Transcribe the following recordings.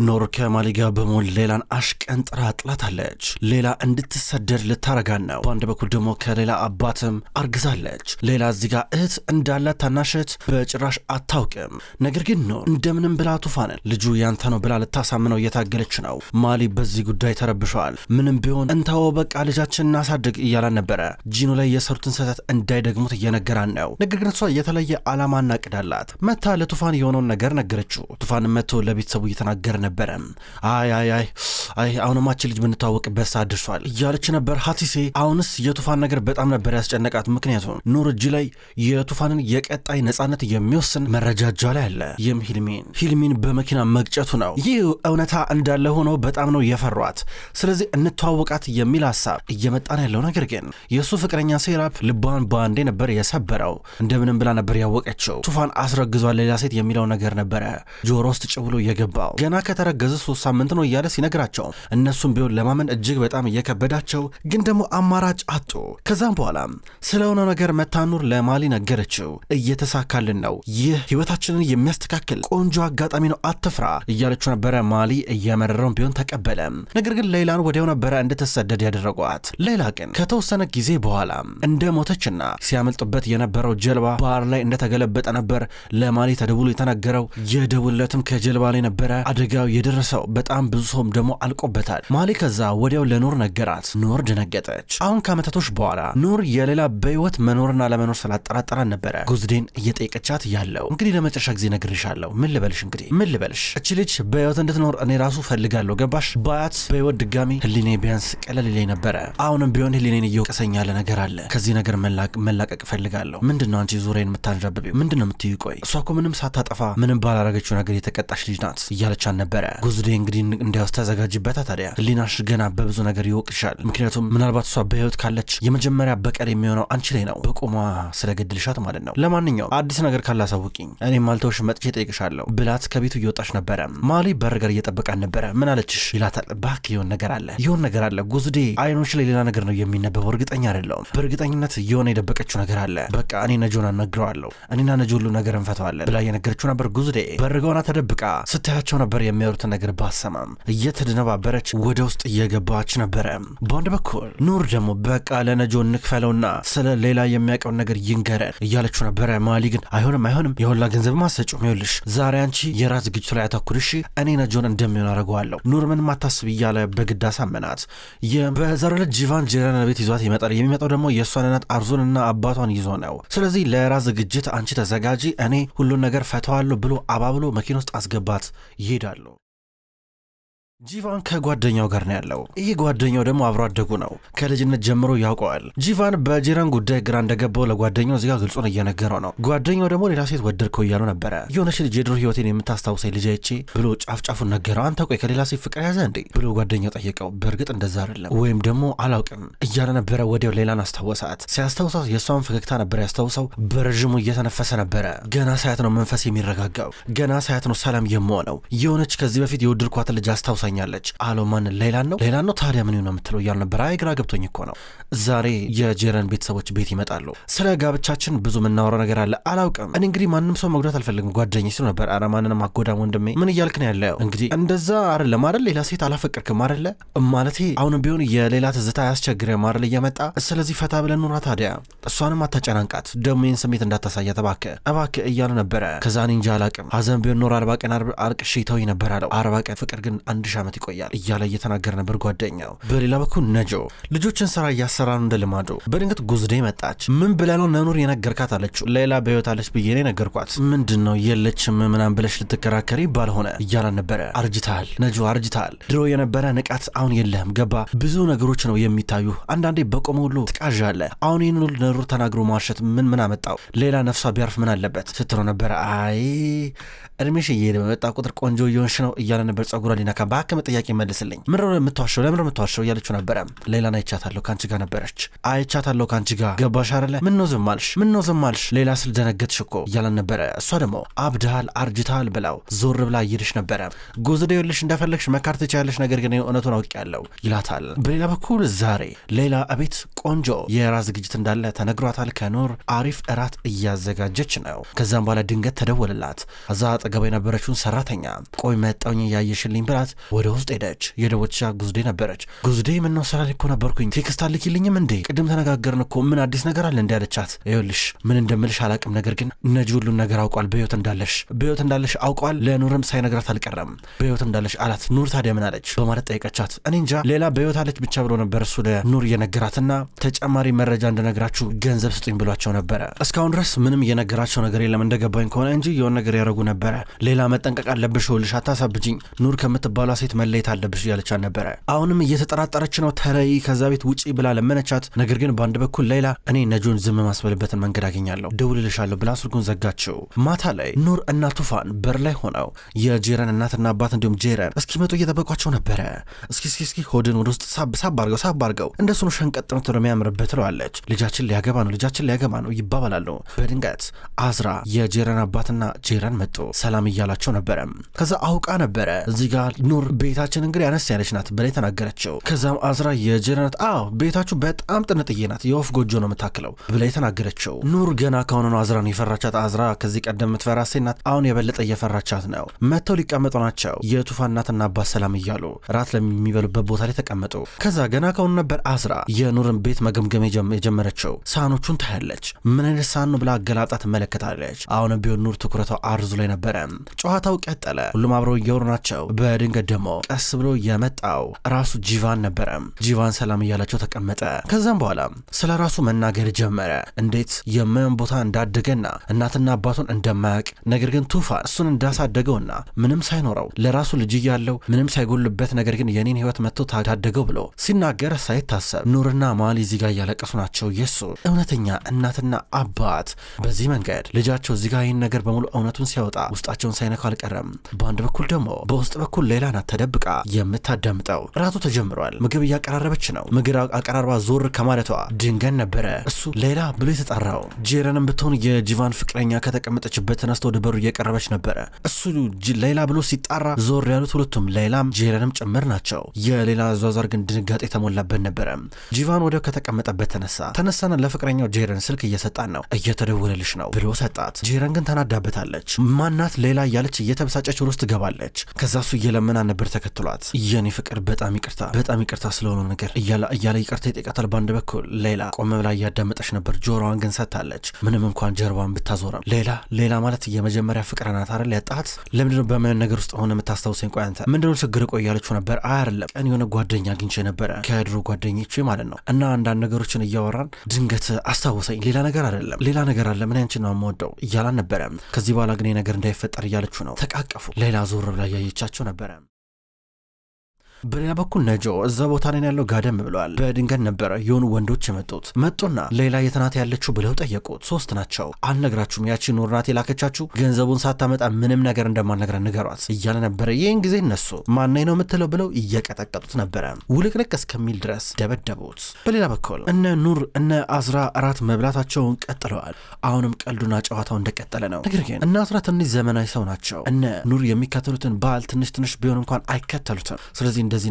ኖር ከማሊ ጋር በመሆን ሌላን አሽቀንጥራ ጥላታለች። ሌላ እንድትሰደድ ልታረጋን ነው። በአንድ በኩል ደግሞ ከሌላ አባትም አርግዛለች። ሌላ እዚህ ጋር እህት እንዳላት ታናሽት በጭራሽ አታውቅም። ነገር ግን ኖር እንደምንም ብላ ቱፋንን ልጁ ያንተ ነው ብላ ልታሳምነው እየታገለች ነው። ማሊ በዚህ ጉዳይ ተረብሸዋል። ምንም ቢሆን እንተወው በቃ ልጃችን እናሳድግ እያላን ነበረ። ጂኑ ላይ የሰሩትን ስህተት እንዳይደግሙት እየነገራን ነው። ነገር ግን እሷ የተለየ ዓላማ እናቅዳላት መታ ለቱፋን የሆነውን ነገር ነገረችው። ቱፋን መጥቶ ለቤተሰቡ እየተናገረ ነበረ። አይ አሁንማችን ልጅ ብንተዋወቅበት ሰዓት ደርሷል እያለች ነበር ሀቲሴ። አሁንስ የቱፋን ነገር በጣም ነበር ያስጨነቃት። ምክንያቱም ኑር እጅ ላይ የቱፋንን የቀጣይ ነጻነት የሚወስን መረጃ እጇ ላይ አለ። ይህም ሂልሚን በመኪና መግጨቱ ነው። ይህ እውነታ እንዳለ ሆኖ በጣም ነው የፈሯት። ስለዚህ እንተዋወቃት የሚል ሀሳብ እየመጣ ነው ያለው። ነገር ግን የእሱ ፍቅረኛ ሴራፕ ልቧን በአንዴ ነበር የሰበረው። እንደምንም ብላ ነበር ያወቀችው። ቱፋን አስረግዟል ሌላ ሴት የሚለው ነገር ነበረ ጆሮ ውስጥ ጭብሎ የገባው። ገና ከተረገዘ 3 ሳምንት ነው እያለ ሲነግራቸው እነሱም ቢሆን ለማመን እጅግ በጣም እየከበዳቸው፣ ግን ደግሞ አማራጭ አጡ። ከዛም በኋላ ስለሆነው ነገር መታኑር ለማሊ ነገረችው። እየተሳካልን ነው፣ ይህ ህይወታችንን የሚያስተካክል ቆንጆ አጋጣሚ ነው፣ አትፍራ እያለችው ነበረ። ማሊ እየመረረውን ቢሆን ተቀበለ። ነገር ግን ሌላን ወዲያው ነበረ እንድትሰደድ ያደረጓት። ሌላ ግን ከተወሰነ ጊዜ በኋላ እንደ ሞተችና ሲያመልጡበት የነበረው ጀልባ ባህር ላይ እንደተገለበጠ ነበር ለማሊ ተደውሎ የተነገረው። የደውለትም ከጀልባ ላይ ነበረ አደጋው የደረሰው። በጣም ብዙ ሰውም ደግሞ አልቆበታል። ማሊ ከዛ ወዲያው ለኑር ነገራት። ኑር ደነገጠች። አሁን ከዓመታቶች በኋላ ኑር የሌላ በህይወት መኖርና ለመኖር ስላጠራጠራን ነበረ ጉዝዴን እየጠየቀቻት ያለው። እንግዲህ ለመጨረሻ ጊዜ ነግሬሻለሁ፣ ምን ልበልሽ እቺ ልጅ በህይወት እንድትኖር እኔ ራሱ ፈልጋለሁ፣ ገባሽ? ባያት በህይወት ድጋሚ ህሊኔ ቢያንስ ቀለል ይለኝ ነበረ። አሁንም ቢሆን ህሊኔን እየወቀሰኝ ያለ ነገር አለ። ከዚህ ነገር መላቀቅ ፈልጋለሁ። ምንድነው አንቺ ዙሬን የምታንዣብቢው? ምንድነው የምትይው? ቆይ እሷ እኮ ምንም ሳታጠፋ ምንም ባላረገችው ነገር የተቀጣሽ ልጅ ናት እያለቻን ነበረ። ጉዝዴ እንግዲህ እንዲያውስ ተዘጋጅበታ። ታዲያ ህሊናሽ ገና በብዙ ነገር ይወቅሻል። ምክንያቱም ምናልባት እሷ በህይወት ካለች የመጀመሪያ በቀል የሚሆነው አንቺ ላይ ነው፣ በቁሟ ስለገድልሻት ማለት ነው። ለማንኛውም አዲስ ነገር ካላሳውቂኝ እኔም ማልተውሽ መጥቼ ጠይቅሻለሁ ብላት ከቤቱ እየወጣች ነበረ። ማሊ በር ጋር እየጠበቃን ነበረ። ምን አለችሽ ይላታል። ባክ የሆን ነገር አለ ጉዝዴ አይኖች ላይ ሌላ ነገር ነው የሚነበበው፣ እርግጠኛ አይደለሁም። በእርግጠኝነት የሆነ የደበቀችው ነገር አለ። በቃ እኔ ነጆን አነግረዋለሁ፣ እኔና ነጆ ሁሉ ነገር እንፈተዋለን ብላ የነገረችው ነበር። ጉዝዴ በርገውና ተደብቃ ስታያቸው ነበር። የሚያወሩትን ነገር ባሰማም እየተደነባበረች ወደ ውስጥ እየገባች ነበረ። በአንድ በኩል ኑር ደግሞ በቃ ለነጆ እንክፈለውና ስለ ሌላ የሚያውቀውን ነገር ይንገረን እያለችው ነበረ። ማሊ ግን አይሆንም የሁላ ገንዘብ ማሰጩም፣ ይኸውልሽ ዛሬ አንቺ የራት ዝግጅቱ ላይ አተኩርሽ፣ እኔ ነጆን እንደሚሆን አደርገዋለሁ። ኑር ምን ማታስብ እያለ በግድ አሳመናት። በዛሬው ዕለት ጂቫን ጄረን ቤት ይዟት ይመጣል። የሚመጣው ደግሞ የእሷን እናት አርዙንና አባቷን ይዞ ነው። ስለዚህ ለራት ዝግጅት አንቺ ተዘጋጂ፣ እኔ ሁሉን ነገር ፈተዋለሁ ብሎ አባብሎ መኪና ውስጥ አስገባት። ይሄዳሉ። ጂቫን ከጓደኛው ጋር ነው ያለው። ይህ ጓደኛው ደግሞ አብሮ አደጉ ነው። ከልጅነት ጀምሮ ያውቀዋል። ጂቫን በጄረን ጉዳይ ግራ እንደገባው ለጓደኛው እዚጋ ግልጹን እየነገረው ነው። ጓደኛው ደግሞ ሌላ ሴት ወደድከው እያሉ ነበረ። የሆነች ልጅ የድሮ ህይወቴን የምታስታውሰኝ ልጅ አይቼ ብሎ ጫፍጫፉን ነገረው። አንተ ቆይ ከሌላ ሴት ፍቅር ያዘ እንዴ ብሎ ጓደኛው ጠየቀው። በእርግጥ እንደዛ አይደለም ወይም ደግሞ አላውቅም እያለ ነበረ። ወዲያው ሌላን አስታወሳት። ሲያስታውሳት የእሷን ፈገግታ ነበር ያስታውሰው። በረዥሙ እየተነፈሰ ነበረ። ገና ሳያት ነው መንፈስ የሚረጋጋው። ገና ሳያት ነው ሰላም የምሆነው። የሆነች ከዚህ በፊት የወደድኳትን ልጅ አስታውሳኝ ኛለች አለው። ማን ሌላን ነው ታዲያ ምን ነው የምትለው እያሉ ነበር። አይ ግራ ገብቶኝ እኮ ነው። ዛሬ የጄረን ቤተሰቦች ቤት ይመጣሉ። ስለ ጋብቻችን ብዙ የምናወራው ነገር አለ። አላውቅም እኔ እንግዲህ ማንም ሰው መጉዳት አልፈልግም ጓደኛዬ ሲሉ ነበር። ኧረ ማንንም አጎዳም ወንድሜ፣ ምን እያልክ ነው ያለው? እንግዲህ እንደዛ አይደለም አይደል? ሌላ ሴት አላፈቀርክም አይደለ? ማለቴ አሁንም ቢሆን የሌላ ትዝታ ያስቸግረም አይደል እየመጣ። ስለዚህ ፈታ ብለን ኑራ ታዲያ፣ እሷንም አታጨናንቃት፣ ደግሞ ይህን ስሜት እንዳታሳያት እባክህ እያሉ ነበረ። ከዛ እኔ እንጃ አላውቅም፣ ሀዘን ቢሆን ኖር 40 ቀን አልቅሼ ተውኝ ነበር አለው። 40 ቀን ፍቅር ግን 1000 ዓመት ይቆያል እያለ እየተናገረ ነበር ጓደኛው። በሌላ በኩል ነጆ ልጆችን ስራ እያሰራ ነው እንደ ልማዱ። በድንገት ጉዝዴ መጣች። ምን ብለህ ነው ነኑር የነገርካት አለችው። ሌላ በህይወት አለች ብዬ ነው ነገርኳት። ምንድን ነው የለችም ምናምን ብለሽ ልትከራከሪ ባልሆነ እያላን ነበረ። አርጅታል ነጆ አርጅታል። ድሮ የነበረ ንቃት አሁን የለህም ገባ። ብዙ ነገሮች ነው የሚታዩ። አንዳንዴ በቆመ ሁሉ ትቃዣለህ። አሁን ይህን ሁሉ ነኑር ተናግሮ ማርሸት ምን አመጣው? ሌላ ነፍሷ ቢያርፍ ምን አለበት ስትለው ነበረ። አይ እድሜሽ እየሄደ በመጣ ቁጥር ቆንጆ እየሆንሽ ነው እያለ ነበር። ጸጉሯ ሊነካ ባክ የተራከመ ጥያቄ መልስልኝ፣ ምንድነው የምትዋሸው? ለምን የምትዋሸው እያለችው ነበረ። ሌላን አይቻታለሁ ካንቺ ጋር ነበረች፣ አይቻታለሁ ካንቺ ጋር ገባሽ አይደለ? ምን ነው ዝም አልሽ? ሌላ ስል ደነገጥሽ እኮ እያለን ነበረ። እሷ ደግሞ አብድሃል አርጅታል ብላው ዞር ብላ እየሄደች ነበረ። ጉዝዴ ይኸውልሽ እንደፈለግሽ መካር ትችያለሽ፣ ነገር ግን እውነቱን አውቄያለሁ ይላታል። በሌላ በኩል ዛሬ ሌላ እቤት ቆንጆ የራት ዝግጅት እንዳለ ተነግሯታል። ከኑር አሪፍ እራት እያዘጋጀች ነው። ከዛም በኋላ ድንገት ተደወለላት። እዛ አጠገባ የነበረችውን ሰራተኛ ቆይ መጣውኝ ያየሽልኝ ብላት ወደ ውስጥ ሄደች። የደወለቻ ጉዝዴ ነበረች። ጉዝዴ ምን ነው ስራ ላይ እኮ ነበርኩኝ፣ ቴክስት አልኪልኝም እንዴ? ቅድም ተነጋገርን እኮ ምን አዲስ ነገር አለ እንዴ አለቻት። ይኸውልሽ ምን እንደምልሽ አላቅም፣ ነገር ግን ነጂ ሁሉን ነገር አውቋል። በህይወት እንዳለሽ አውቋል። ለኑርም ሳይነግራት አልቀረም በህይወት እንዳለሽ አላት። ኑር ታዲያ ምን አለች በማለት ጠይቀቻት። እኔ እንጃ ሌላ በህይወት አለች ብቻ ብሎ ነበር እሱ ለኑር እየነገራትና ተጨማሪ መረጃ እንደነግራችሁ ገንዘብ ስጡኝ ብሏቸው ነበረ። እስካሁን ድረስ ምንም እየነገራቸው ነገር የለም እንደገባኝ ከሆነ እንጂ የሆነ ነገር ያደረጉ ነበረ። ሌላ መጠንቀቅ አለብሽ፣ ይኸውልሽ አታሳብጅኝ፣ ኑር ከምትባሏ ሴት መለየት አለብሽ እያለቻት ነበረ። አሁንም እየተጠራጠረች ነው። ተለይ ከዛ ቤት ውጪ ብላ ለመነቻት። ነገር ግን በአንድ በኩል ሌላ እኔ ነጆን ዝም ማስበልበትን መንገድ አገኛለሁ ደውልልሻለሁ ብላ ስልኩን ዘጋችው። ማታ ላይ ኑር እና ቱፋን በር ላይ ሆነው የጄረን እናትና አባት እንዲሁም ጄረን እስኪመጡ እየጠበቋቸው ነበረ። እስኪ ሆድን ወደ ውስጥ ሳብ አርገው እንደሱ ነው ሸንቀጥ ነው የሚያምርበት ትለዋለች። ልጃችን ሊያገባ ነው ይባባላሉ። በድንገት አዝራ የጄረን አባትና ጄረን መጡ። ሰላም እያላቸው ነበረ። ከዛ አውቃ ነበረ እዚህ ጋር ኑር ቤታችን እንግዲህ አነስ ያለች ናት በላይ ተናገረችው። ከዛም አዝራ የጄረን ቤታችሁ በጣም ጥንጥዬ ናት፣ የወፍ ጎጆ ነው የምታክለው ብላይ ተናገረችው። ኑር ገና ከሆነ ነው አዝራን የፈራቻት። አዝራ ከዚህ ቀደም የምትፈራ ሴት ናት፣ አሁን የበለጠ እየፈራቻት ነው። መጥተው ሊቀመጡ ናቸው። የቱፋን እናትና አባት ሰላም እያሉ ራት ለሚበሉበት ቦታ ላይ ተቀመጡ። ከዛ ገና ከሆኑ ነበር አዝራ የኑርን ቤት መገምገም የጀመረችው። ሳህኖቹን ታያለች። ምን አይነት ሳህን ነው ብላ አገላጣ ትመለከታለች። አሁንም ቢሆን ኑር ትኩረቷ አርዙ ላይ ነበረ። ጨዋታው ቀጠለ። ሁሉም አብረው እየወሩ ናቸው። በድንገት ደግሞ ቀስ ብሎ የመጣው ራሱ ጂቫን ነበረ። ጂቫን ሰላም እያላቸው ተቀመጠ። ከዛም በኋላ ስለ ራሱ መናገር ጀመረ። እንዴት የማየውን ቦታ እንዳደገና እናትና አባቱን እንደማያውቅ ነገር ግን ቱፋን እሱን እንዳሳደገውና ምንም ሳይኖረው ለራሱ ልጅ ያለው ምንም ሳይጎልበት ነገር ግን የኔን ህይወት መጥቶ ታዳደገው ብሎ ሲናገር ሳይታሰብ ኑርና ማሊ እዚህ ጋር እያለቀሱ ናቸው። የሱ እውነተኛ እናትና አባት በዚህ መንገድ ልጃቸው እዚህ ጋር ይህን ነገር በሙሉ እውነቱን ሲያወጣ ውስጣቸውን ሳይነካው አልቀረም። በአንድ በኩል ደግሞ በውስጥ በኩል ሌላ ናት ተደብቃ የምታዳምጠው። ራቱ ተጀምሯል። ምግብ እያቀራረበች ነው። ምግብ አቀራርባ ዞር ከማለቷ ድንገት ነበረ እሱ ሌላ ብሎ የተጣራው። ጄረንም ብትሆን የጂቫን ፍቅረኛ ከተቀመጠችበት ተነስቶ ወደ በሩ እየቀረበች ነበረ። እሱ ሌላ ብሎ ሲጣራ ዞር ያሉት ሁለቱም ሌላም ጄረንም ጭምር ናቸው። የሌላ አዟዟር ግን ድንጋጤ ተሞላበት ነበረ። ጂቫን ወዲያው ከተቀመጠበት ተነሳና ለፍቅረኛው ጄረን ስልክ እየሰጣን ነው፣ እየተደወለልሽ ነው ብሎ ሰጣት። ጄረን ግን ተናዳበታለች። ማናት ሌላ እያለች እየተበሳጨች ወደ ውስጥ ገባለች። ከዛ እሱ እየለመና ነበር ተከትሏት። የኔ ፍቅር በጣም ይቅርታ ስለሆነ ነገር እያለ ይቅርታ ይጠይቃታል። በአንድ በኩል ሌላ ቆመ ብላ እያዳመጠች ነበር። ጆሮዋን ግን ሰጥታለች። ምንም እንኳን ጀርባን ብታዞረም ሌላ ማለት የመጀመሪያ ፍቅር ናት አይደል ያጣት። ለምንድነው በምን ነገር ውስጥ ሆነ የምታስታውሰኝ? ቆይ አንተ ምንድነው ችግር? ቆይ ያለችው ነበር። አይደለም ቀን የሆነ ጓደኛ አግኝቼ ነበረ ከድሮ ጓደኞቼ ማለት ነው እና አንዳንድ ነገሮችን እያወራን ድንገት አስታውሰኝ። ሌላ ነገር አለ ምን ያንቺን ነው የምወደው እያላን ነበረ። ከዚህ በኋላ ግን ነገር እንዳይፈጠር እያለችው ነው። ተቃቀፉ። ሌላ ዞር ብላ እያየቻቸው ነበረ። በሌላ በኩል ነጆ እዛ ቦታ ላይ ያለው ጋደም ብለዋል። በድንገት ነበረ የሆኑ ወንዶች መጡና ሌላ የትናት ያለችው ብለው ጠየቁት። 3 ናቸው። አልነግራችሁም፣ ያቺ ኑር ናት የላከቻችሁ፣ ገንዘቡን ሳታመጣ ምንም ነገር እንደማልነግረን ንገሯት እያለ ነበረ። ይህን ጊዜ እነሱ ማናይ ነው የምትለው ብለው እየቀጠቀጡት ነበረ። ውልቅልቅ እስከሚል ድረስ ደበደቡት። በሌላ በኩል እነ ኑር እነ አዝራ እራት መብላታቸውን ቀጥለዋል። አሁንም ቀልዱና ጨዋታው እንደቀጠለ ነው። ነገር ግን እነ አዝራ ትንሽ ዘመናዊ ሰው ናቸው። እነ ኑር የሚከተሉትን ባህል ትንሽ ቢሆን እንኳን አይከተሉትም። ስለዚህ እንደዚህ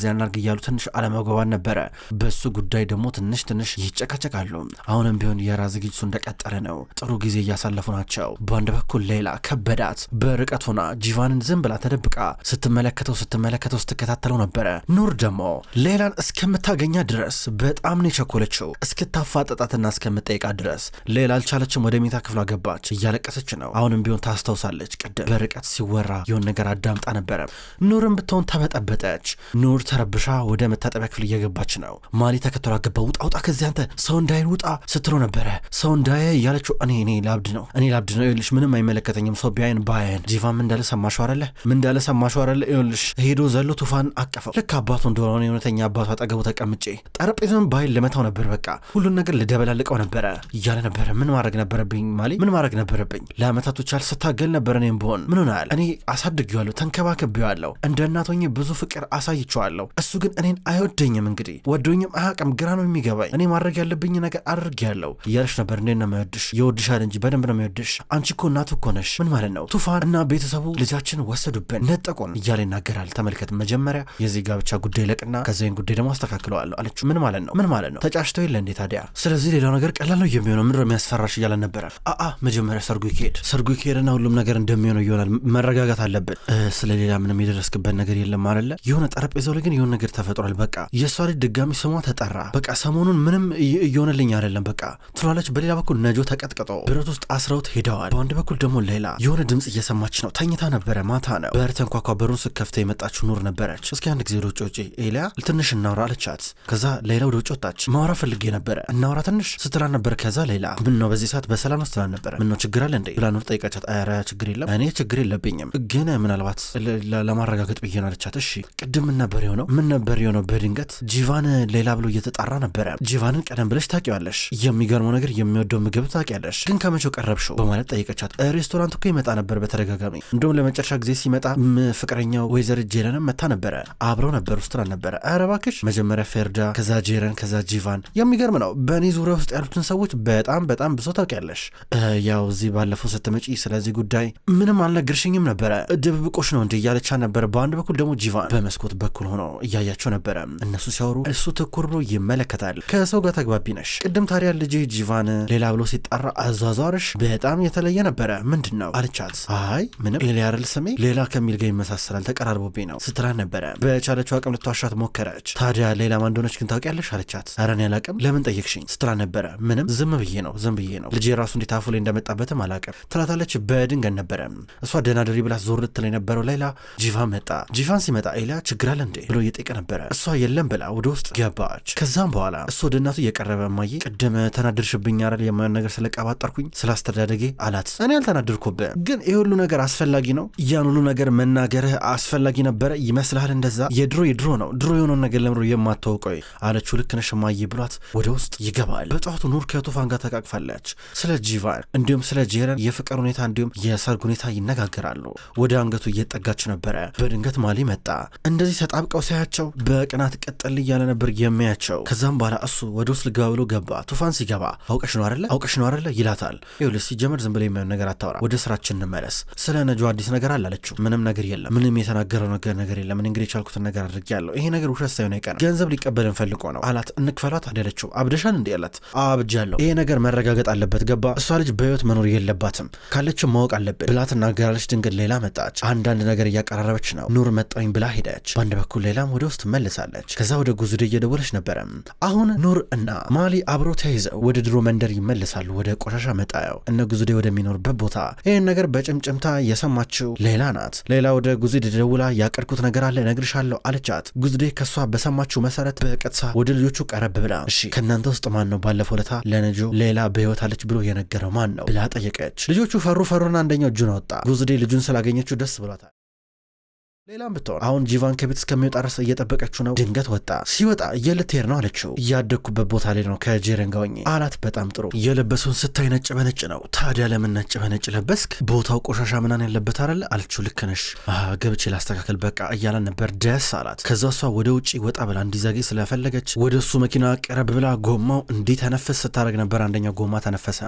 እናርግ እያሉ ትንሽ አለመግባባት ነበረ። በሱ ጉዳይ ደግሞ ትንሽ ይጨቃጨቃሉ። አሁንም ቢሆን የራት ዝግጅቱ እንደቀጠለ ነው። ጥሩ ጊዜ እያሳለፉ ናቸው። በአንድ በኩል ሌላ ከበዳት። በርቀት ሆና ጂቫንን ዝም ብላ ተደብቃ ስትመለከተው ስትከታተለው ነበረ። ኑር ደግሞ ሌላን እስከምታገኛ ድረስ በጣም ነው የቸኮለችው። እስክታፋጠጣትና እስከምጠይቃት ድረስ ሌላ አልቻለችም። ወደ ሜታ ክፍሏ ገባች። እያለቀሰች ነው። አሁንም ቢሆን ታስታውሳለች። ቅድም በርቀት ሲወራ የሆነ ነገር አዳምጣ ነበረ። ኑርም ብትሆን ተበጠበጠች። ነበረች። ኑር ተረብሻ ወደ መታጠቢያ ክፍል እየገባች ነው። ማሊ ተከትሏ ገባ። ውጣ ከዚህ አንተ ሰው እንዳይን ውጣ ስትለው ነበረ። ሰው እንዳየ እያለችው እኔ ላብድ ነው ይኸውልሽ ምንም አይመለከተኝም ሰው ቢያይን ባያይን። ጂቫን ምን እንዳለ ሰማሽው አይደለ ይኸውልሽ ሄዶ ዘሎ ቱፋን አቀፈው። ልክ አባቱ እንደሆነ የእውነተኛ አባቱ አጠገቡ ተቀምጬ ጠረጴዛውን ባይል ልመታው ነበር በቃ ሁሉን ነገር ልደበላልቀው ነበረ እያለ ነበረ። ምን ማድረግ ነበረብኝ ማሊ? ምን ማድረግ ነበረብኝ? ለአመታቶች አልስታገል ነበር እኔም ብሆን ምን ሆናል? እኔ አሳድጌዋለሁ፣ ተንከባክቤዋለሁ፣ እንደ እናት ሆኜ ብዙ ፍቅር አሳይቼዋለሁ። እሱ ግን እኔን አይወደኝም። እንግዲህ ወዶኝም አያውቅም። ግራ ነው የሚገባኝ። እኔ ማድረግ ያለብኝ ነገር አድርጌያለሁ እያለች ነበር። እንዴት ነው የማይወድሽ? ይወድሻል እንጂ በደንብ ነው የማይወድሽ። አንቺ እኮ እናቱ እኮ ነሽ። ምን ማለት ነው? ቱፋን እና ቤተሰቡ ልጃችን ወሰዱብን፣ ነጠቁን እያለ ይናገራል። ተመልከት። መጀመሪያ የዚህ ጋብቻ ጉዳይ ለቅና ከዚህን ጉዳይ ደግሞ አስተካክለዋለሁ አለችው። ምን ማለት ነው? ተጫጭተው የለ እንዴ ታዲያ? ስለዚህ ሌላው ነገር ቀላል ነው የሚሆነው። ምንድነው የሚያስፈራሽ እያለን ነበረ። መጀመሪያ ሰርጉ ይካሄድና ሁሉም ነገር እንደሚሆነው ይሆናል። መረጋጋት አለብን። ስለሌላ ምንም የደረስክበት ነገር የለም አይደለ? የሆነ ጠረጴዛው ላይ ግን የሆነ ነገር ተፈጥሯል። በቃ የእሷ ልጅ ድጋሚ ስሟ ተጠራ። በቃ ሰሞኑን ምንም እየሆነልኝ አይደለም በቃ ትላለች። በሌላ በኩል ነጆ ተቀጥቅጦ ብረት ውስጥ አስረውት ሄደዋል። በአንድ በኩል ደግሞ ሌላ የሆነ ድምጽ እየሰማች ነው። ተኝታ ነበረ። ማታ ነው። በር ተንኳኳ። በሩን ስከፍተ የመጣችው ኑር ነበረች። እስኪ አንድ ጊዜ ወደ ውጭ ውጪ ኤልያ ትንሽ እናውራ አለቻት። ከዛ ሌላ ወደ ውጭ ወጣች። ማውራ ፈልጌ ነበረ እናውራ ትንሽ ስትላል ነበር። ከዛ ሌላ ምን ነው በዚህ ሰዓት በሰላም ነው ስትላል ነበረ። ምን ነው ችግር አለ እንዴ ብላ ኑር ጠይቃቻት። ኧረ ችግር የለም እኔ ችግር የለብኝም ግን ምናልባት ለማረጋገጥ ብዬ ነው አለቻት። እሺ ቅድም ምን ነበር የሆነው? በድንገት ጂቫን ሌላ ብሎ እየተጣራ ነበረ። ጂቫንን ቀደም ብለሽ ታውቂዋለሽ። የሚገርመው ነገር የሚወደው ምግብ ታውቂያለሽ። ግን ከመቼው ቀረብሽው በማለት ጠይቀቻት። ሬስቶራንት እኮ ይመጣ ነበር በተደጋጋሚ። እንደውም ለመጨረሻ ጊዜ ሲመጣ ፍቅረኛው ወይዘር ጄረንም መታ ነበረ። አብረው ነበር ውስጥ ነበረ። ኧረ እባክሽ መጀመሪያ ፌርዳ፣ ከዛ ጄረን፣ ከዛ ጂቫን። የሚገርም ነው። በእኔ ዙሪያ ውስጥ ያሉትን ሰዎች በጣም ብዙ ታውቂያለሽ። ያው እዚህ ባለፈው ስትመጪ ስለዚህ ጉዳይ ምንም አልነገርሽኝም ነበረ። ድብብቆሽ ነው እንዴ እያለቻ ነበረ። በአንድ በኩል ደግሞ ጂቫን በመስኮት በኩል ሆኖ እያያቸው ነበረ። እነሱ ሲያወሩ እሱ ትኩር ብሎ ይመለከታል። ከሰው ጋር ተግባቢ ነሽ። ቅድም ታዲያ ልጅ ጂቫን ሌላ ብሎ ሲጣራ አዟዟርሽ በጣም የተለየ ነበረ። ምንድን ነው አለቻት። አይ ምንም ኤልያርል ስሜ ሌላ ከሚል ጋር ይመሳሰላል ተቀራርቦብኝ ነው ስትላን ነበረ። በቻለችው አቅም ልትዋሻት ሞከረች። ታዲያ ሌላ ማን እንደሆነች ግን ታውቂያለሽ አለቻት። ኧረ እኔ አላቅም። ለምን ጠየቅሽኝ ስትላን ነበረ። ምንም ዝም ብዬ ነው ልጄ ራሱ እንዴት አፉ ላይ እንደመጣበትም አላቅም ትላታለች። በድንገት ነበረ እሷ ደናደሪ ብላ ዞር ልትል የነበረው ሌላ ጂቫን መጣ። ጂቫን ሲመጣ ኤልያ ችግር አለ እንዴ ብሎ እየጠየቀ ነበረ። እሷ የለም ብላ ወደ ውስጥ ገባች። ከዛም በኋላ እሱ ወደ እናቱ እየቀረበ እማዬ ቅድም ተናድርሽብኝ አይደል የማይሆን ነገር ስለቀባጠርኩኝ ስላስተዳደጌ አላት። እኔ አልተናድርኩብህ ግን ይህ ሁሉ ነገር አስፈላጊ ነው? ያን ሁሉ ነገር መናገርህ አስፈላጊ ነበረ ይመስልሃል? እንደዛ የድሮ ነው ድሮ የሆነውን ነገር ለምሮ የማታውቀው አለችው። ልክ ነሽ እማዬ ብሏት ወደ ውስጥ ይገባል። በጠዋቱ ኑር ከቱፋን ጋር ተቃቅፋለች። ስለ ጂቫን እንዲሁም ስለ ጄረን የፍቅር ሁኔታ እንዲሁም የሰርግ ሁኔታ ይነጋገራሉ። ወደ አንገቱ እየጠጋች ነበረ። በድንገት ማሊ መጣ። እንደዚህ ተጣብቀው ሳያቸው በቅናት ቀጠል እያለ ነበር የሚያቸው። ከዛም በኋላ እሱ ወደ ውስጥ ልገባ ብሎ ገባ። ቱፋን ሲገባ አውቀሽ ነው አይደለ ይላታል። ይኸውልሽ ሲጀመር ዝም ብሎ የሚሆን ነገር አታወራ፣ ወደ ስራችን እንመለስ። ስለ ነጆ አዲስ ነገር አለ አለችው። ምንም ነገር የለም፣ ምንም የተናገረው ነገር የለም። እኔ እንግዲህ የቻልኩትን ነገር አድርጌያለሁ። ይሄ ነገር ውሸት ሳይሆን አይቀርም። ገንዘብ ሊቀበልን ፈልጎ ነው አላት። እንክፈሏት አለችው። አብደሻል እንዴ አላት። አብጃለሁ። ይሄ ነገር መረጋገጥ አለበት ገባ። እሷ ልጅ በህይወት መኖር የለባትም ካለችው ማወቅ አለብን ብላ ትናገራለች። ድንገት ሌላ መጣች። አንዳንድ ነገር እያቀራረበች ነው። ኑር መጣኝ ብላ ሄደች። በአንድ በኩል ሌላም ወደ ውስጥ መልሳለች። ከዛ ወደ ጉዙዴ እየደወለች ነበረ። አሁን ኑር እና ማሊ አብሮ ተያይዘው ወደ ድሮ መንደር ይመለሳሉ። ወደ ቆሻሻ መጣያው እነ ጉዙዴ ወደሚኖርበት ቦታ። ይህን ነገር በጭምጭምታ የሰማችው ሌላ ናት። ሌላ ወደ ጉዙዴ ደውላ ያቀድኩት ነገር አለ እነግርሻለሁ አለቻት። ጉዙዴ ከሷ በሰማችው መሰረት በቀጥታ ወደ ልጆቹ ቀረብ ብላ እሺ ከእናንተ ውስጥ ማን ነው ባለፈው ለታ ለነጆ ሌላ በህይወት አለች ብሎ የነገረው ማን ነው ብላ ጠየቀች። ልጆቹ ፈሩና አንደኛው እጁን አወጣ። ጉዙዴ ልጁን ስላገኘችው ደስ ብሏታል። ሌላም ብትሆን አሁን ጂቫን ከቤት እስከሚወጣ ድረስ እየጠበቀችው ነው። ድንገት ወጣ። ሲወጣ የልትሄድ ነው አለችው። እያደግኩበት ቦታ ላይ ነው ከጄረን ጋር ሆኜ አላት። በጣም ጥሩ። የለበሰውን ስታይ ነጭ በነጭ ነው። ታዲያ ለምን ነጭ በነጭ ለበስክ? ቦታው ቆሻሻ ምናን ያለበት አይደለ አለችው። ልክ ነሽ ገብቼ ላስተካከል በቃ እያላን ነበር። ደስ አላት። ከዛ እሷ ወደ ውጭ ወጣ ብላ እንዲዘገይ ስለፈለገች ወደ እሱ መኪና ቀረብ ብላ ጎማው እንዲተነፍስ ስታደርግ ነበር። አንደኛው ጎማ ተነፈሰ።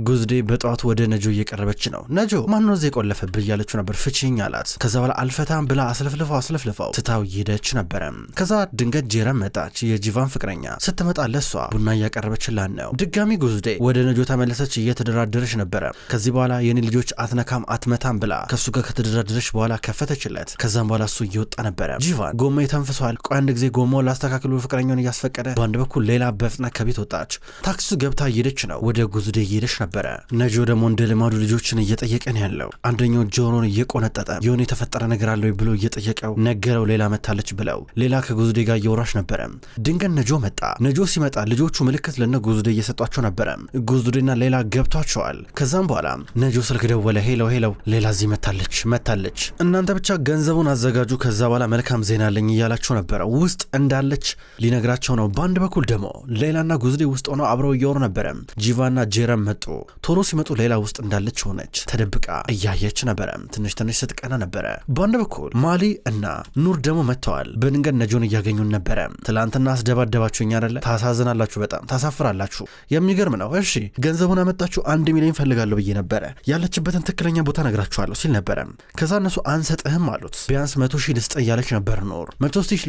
ጉዝዴ በጠዋቱ ወደ ነጆ እየቀረበች ነው። ነጆ ማነው እዚህ የቆለፈብህ እያለችው ነበር። ፍቺኝ አላት። ከዛ በኋላ አልፈታም ብላ አስለፍልፈው ትታው ሄደች ነበረ። ከዛ ድንገት ጄረን መጣች። የጂቫን ፍቅረኛ ስትመጣ ለሷ ቡና እያቀረበችላት ነው። ድጋሚ ጉዝዴ ወደ ነጆ ተመለሰች። እየተደራደረች ነበረ። ከዚህ በኋላ የኔ ልጆች አትነካም አትመታም ብላ ከሱ ጋር ከተደራደረች በኋላ ከፈተችለት። ከዛም በኋላ እሱ እየወጣ ነበረ። ጂቫን ጎማ ተንፍሷል። ቆይ አንድ ጊዜ ጎማውን ላስተካክሉ ፍቅረኛውን እያስፈቀደ በአንድ በኩል ሌላ በፍጥነት ከቤት ወጣች። ታክሲ ገብታ እየሄደች ነው። ወደ ጉዝዴ እየሄደች ነበረ። ነጆ ደግሞ እንደ ልማዱ ልጆችን እየጠየቀን ያለው አንደኛው ጆሮን እየቆነጠጠ የሆነ የተፈጠረ ነገር አለው ብሎ እየጠየቀው ነገረው ሌላ መታለች ብለው። ሌላ ከጉዝዴ ጋር እየወራች ነበረ። ድንገት ነጆ መጣ። ነጆ ሲመጣ ልጆቹ ምልክት ለነ ጉዝዴ እየሰጧቸው ነበረ። ጉዝዴና ሌላ ገብቷቸዋል። ከዛም በኋላ ነጆ ስልክ ደወለ። ሄለው ሌላ እዚህ መታለች እናንተ ብቻ ገንዘቡን አዘጋጁ፣ ከዛ በኋላ መልካም ዜና አለኝ እያላቸው ነበረ። ውስጥ እንዳለች ሊነግራቸው ነው። በአንድ በኩል ደግሞ ሌላና ጉዝዴ ውስጥ ሆነው አብረው እያወሩ ነበረ። ጂቫና ጄረም መጡ። ቶሎ ሲመጡ ሌላ ውስጥ እንዳለች ሆነች። ተደብቃ እያየች ነበረ። ትንሽ ስትቀና ነበረ። በአንድ በኩል ማሊ እና ኑር ደግሞ መጥተዋል። በድንገት ነጆን እያገኙን ነበረ። ትላንትና አስደባደባችሁኝ አይደለ? ታሳዝናላችሁ፣ በጣም ታሳፍራላችሁ። የሚገርም ነው። እሺ ገንዘቡን አመጣችሁ 1 ሚሊዮን ፈልጋለሁ ብዬ ነበረ። ያለችበትን ትክክለኛ ቦታ ነግራችኋለሁ ሲል ነበረ። ከዛ እነሱ አንሰጥህም አሉት። ቢያንስ 100,000 ልስጥ እያለች ነበር ኑር። 100,000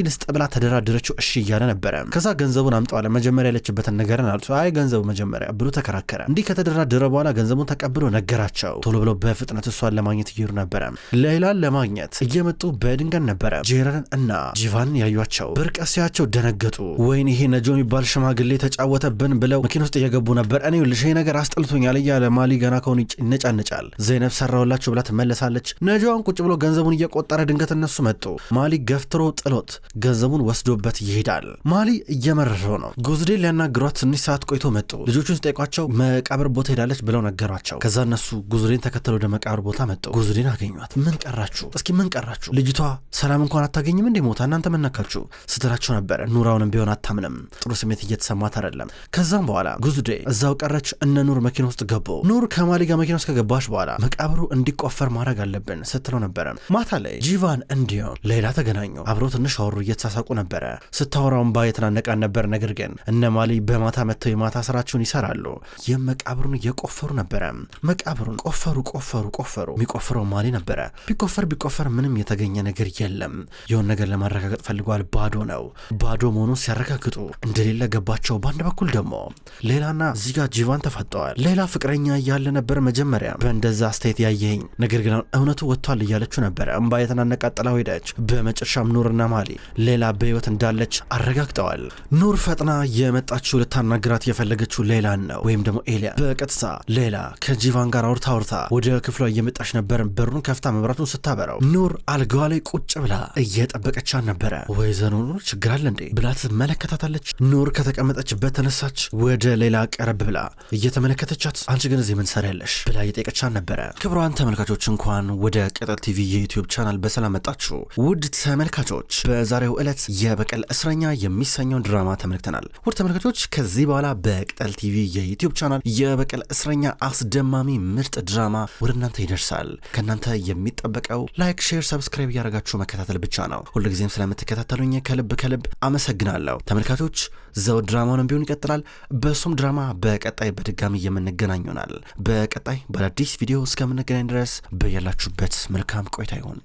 ልስጥ ብላ ተደራደረችው። እሺ እያለ ነበረ። ከዛ ገንዘቡን አምጣዋለ መጀመሪያ ያለችበትን ነገርን አሉት። አይ ገንዘቡ መጀመሪያ ብሎ ተከራከረ። እንዲህ ከተደራደረ በኋላ ገንዘቡን ተቀብሎ ነገራቸው። ቶሎ ብለው በፍጥነት እሷን ለማግኘት እየሄዱ ነበረ። ሌላን ለማግኘት እየመጡ በድንገት ነበረ ጄረን እና ጂቫንን ያዩቸው። በርቀት ሲያቸው ደነገጡ። ወይን ይሄ ነጆ የሚባል ሽማግሌ ተጫወተብን ብለው መኪና ውስጥ እየገቡ ነበር። እኔ ልሽ ነገር አስጠልቶኛል እያለ ማሊ ገና ከሆኑ ይነጫነጫል። ዘይነብ ሰራውላችሁ ብላ ትመለሳለች። ነጆን ቁጭ ብሎ ገንዘቡን እየቆጠረ ድንገት እነሱ መጡ። ማሊ ገፍትሮ ጥሎት ገንዘቡን ወስዶበት ይሄዳል። ማሊ እየመረረው ነው። ጉዝዴ ሊያናግሯት ትንሽ ሰዓት ቆይቶ መጡ። ልጆቹን ሲጠይቋቸው መቃብር ቦታ ሄዳለች ብለው ነገሯቸው። ከዛ እነሱ ጉዝዴን ተከተለው ወደ መቃብር ቦታ መጡ። ጉዝዴን አገኟት። ምን ቀራችሁ? እስኪ ምን ቀራችሁ? ልጅቷ ሰላም እንኳን አታገኝም እንዴ ሞታ? እናንተ ምን ነካችሁ ስትላቸው ነበረ። ኑራውንም ቢሆን አታምንም። ጥሩ ስሜት እየተሰማት አይደለም። ከዛም በኋላ ጉዝዴ እዛው ቀረች። እነ ኑር መኪና ውስጥ ገቡ። ኑር ከማሊ ጋር መኪና ውስጥ ከገባች በኋላ መቃብሩ እንዲቆፈር ማድረግ አለብን ስትለው ነበረ። ማታ ላይ ጂቫን እንዲሆን ሌላ ተገናኙ። አብረው ትንሽ አወሩ። እየተሳሳቁ ነበረ። ስታወራውን ባ የተናነቃን ነበር። ነገር ግን እነ ማሊ በማታ መጥተው የማታ ስራቸውን ይሰራሉ። የመቃብሩን እየቆፈሩ ነበረ። መቃብሩን ቆፈሩ። የሚቆፍረው ማሊ ነበረ። ቢቆፈር ምንም የተገኘ ነገር የለም። የሆነ ነገር ለማረጋገጥ ፈልገዋል። ባዶ ነው። ባዶ መሆኑን ሲያረጋግጡ እንደሌለ ገባቸው። በአንድ በኩል ደግሞ ሌላና እዚህ ጋር ጂቫን ተፈጠዋል። ሌላ ፍቅረኛ እያለ ነበር መጀመሪያ በእንደዛ አስተያየት ያየኝ፣ ነገር ግን እውነቱ ወጥቷል እያለችው ነበረ። እምባ የተናነቃት ጥላው ሄደች። በመጨረሻም ኑርና ማሊ ሌላ በህይወት እንዳለች አረጋግጠዋል። ኑር ፈጥና የመጣችው ልታናግራት የፈለገችው ሌላን ነው፣ ወይም ደግሞ ኤሊያ። በቀጥታ ሌላ ከጂቫን ጋር አውርታ ወደ ክፍሏ እየመጣች ነበር። በሩን ከፍታ መብራቱን ስታበራው ኑር አልጋዋ ላይ ቁጭ ብላ እየጠበቀቻት ነበረ። ወይዘሮ ኑር ችግር አለ እንዴ ብላ ትመለከታታለች። ኑር ከተቀመጠችበት ተነሳች። ወደ ሌላ ቀረብ ብላ እየተመለከተቻት አንቺ ግን እዚህ ምን ሰሪያለሽ ብላ እየጠየቀቻት ነበረ። ክብሯን ተመልካቾች እንኳን ወደ ቅጠል ቲቪ የዩቲዩብ ቻናል በሰላም መጣችሁ። ውድ ተመልካቾች በዛሬው ዕለት የበቀል እስረኛ የሚሰኘውን ድራማ ተመልክተናል። ውድ ተመልካቾች ከዚህ በኋላ በቅጠል ቲቪ የዩቲዩብ ቻናል የበቀል እስረኛ አስደማሚ ምርጥ ድራማ ወደ እናንተ ይደርሳል። ከእናንተ የሚጠበቀው ላይክ፣ ሼር፣ ሰብስክራይብ እያደረጋችሁ መከታተል ብቻ ነው። ሁልጊዜም ስለምትከታተሉኝ ከልብ አመሰግናለሁ። ተመልካቾች ዘውድ ድራማውን ቢሆን ይቀጥላል። በሱም ድራማ በቀጣይ በድጋሚ የምንገናኝ ይሆናል። በቀጣይ በአዲስ ቪዲዮ እስከምንገናኝ ድረስ በያላችሁበት መልካም ቆይታ ይሁን።